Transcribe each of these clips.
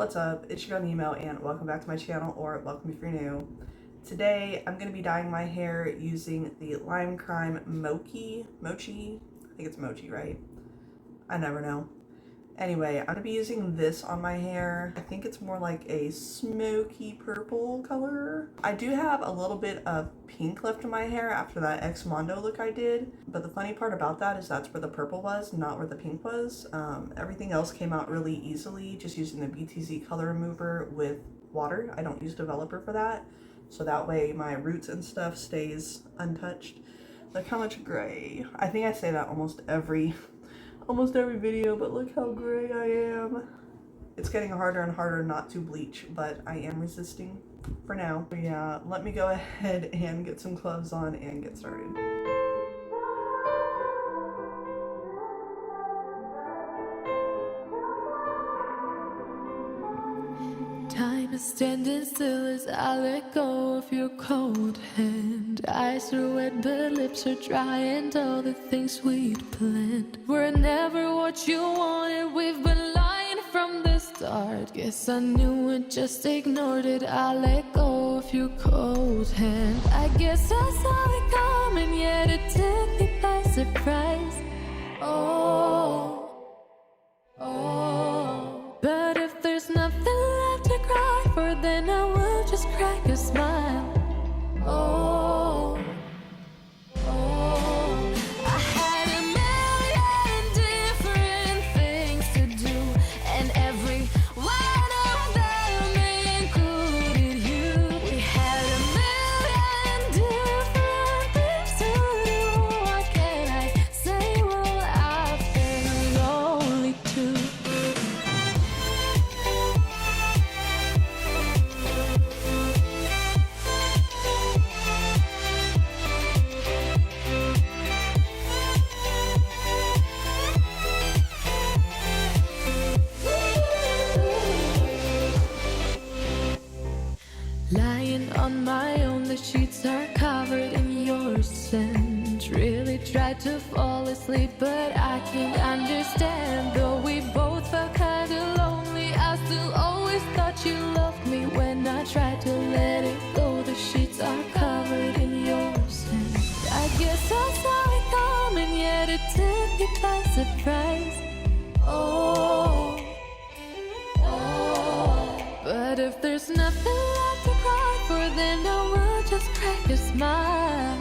What's up? It's your girl Nemo and welcome back to my channel, or welcome if you're new. Today I'm going to be dyeing my hair using the Lime Crime Mochi. I think it's Mochi, right? I never know. Anyway, I'm going to be using this on my hair. I think it's more like a smoky purple color. I do have a little bit of pink left in my hair after that Ex Mondo look I did. But the funny part about that is that's where the purple was, not where the pink was. Everything else came out really easily just using the BTZ color remover with water. I don't use developer for that. So that way my roots and stuff stays untouched. Look how much gray. I think I say that almost every video, but look how gray I am. It's getting harder and harder not to bleach, but I am resisting for now. But yeah, let me go ahead and get some gloves on and get started. Time is standing still as I let go of your cold hand. Eyes are wet but lips are dry, and all the things we'd planned were never what you wanted. We've been lying from the start. Guess I knew it, just ignored it. I let go of your cold hand. I guess I saw it coming, yet it took me by surprise. Oh. But if there's nothing left to cry for, then I will just crack a smile. I had a million different things to do, and every one of them included you. We had a million different things to do. What can I say? Well, I've been lonely too. Lying on my own, the sheets are covered in your scent. Really tried to fall asleep, but I can't understand. Though we both felt kinda lonely, I still always thought you loved me. When I tried to let it go, the sheets are covered in your scent. I guess I saw it coming, yet it took me by surprise. But if there's nothing left to cry for, then I will just crack a smile.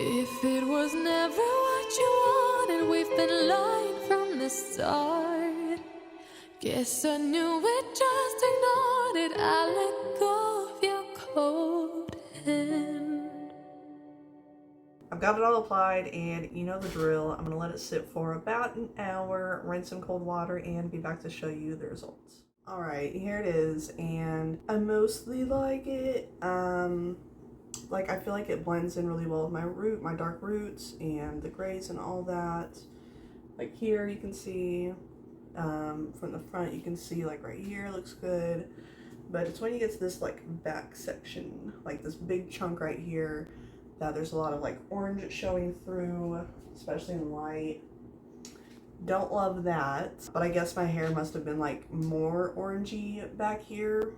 If it was never what you wanted, we've been lying from the start. Guess I knew it, just ignored it. I let go of your cold hand. I've got it all applied and you know the drill. I'm gonna let it sit for about an hour, rinse in cold water, and be back to show you the results. Alright, here it is, and I mostly like it. Like, I feel like it blends in really well with my dark roots and the grays and all that. Like here you can see, from the front you can see like right here looks good. But it's when you get to this like back section, like this big chunk right here, that there's a lot of like orange showing through, especially in light. Don't love that, but I guess my hair must have been like more orangey back here.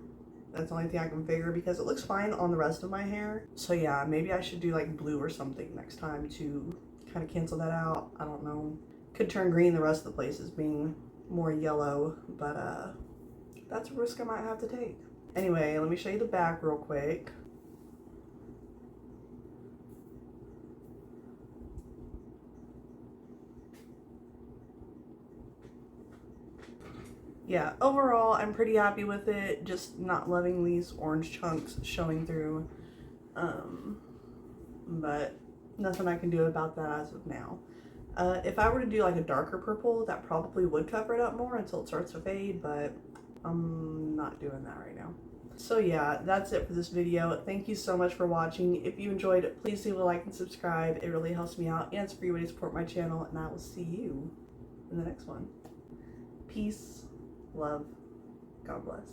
That's the only thing I can figure, because it looks fine on the rest of my hair. So yeah, maybe I should do like blue or something next time to kind of cancel that out. I don't know. Could turn green the rest of the places being more yellow, but that's a risk I might have to take. Anyway, let me show you the back real quick. yeah, overall I'm pretty happy with it, just not loving these orange chunks showing through, but nothing I can do about that as of now. If I were to do like a darker purple, that probably would cover it up more until it starts to fade, but I'm not doing that right now. So yeah, that's it for this video. Thank you so much for watching. If you enjoyed it, please leave a like and subscribe. It really helps me out and it's a free way to support my channel, and I will see you in the next one. Peace, love, God bless.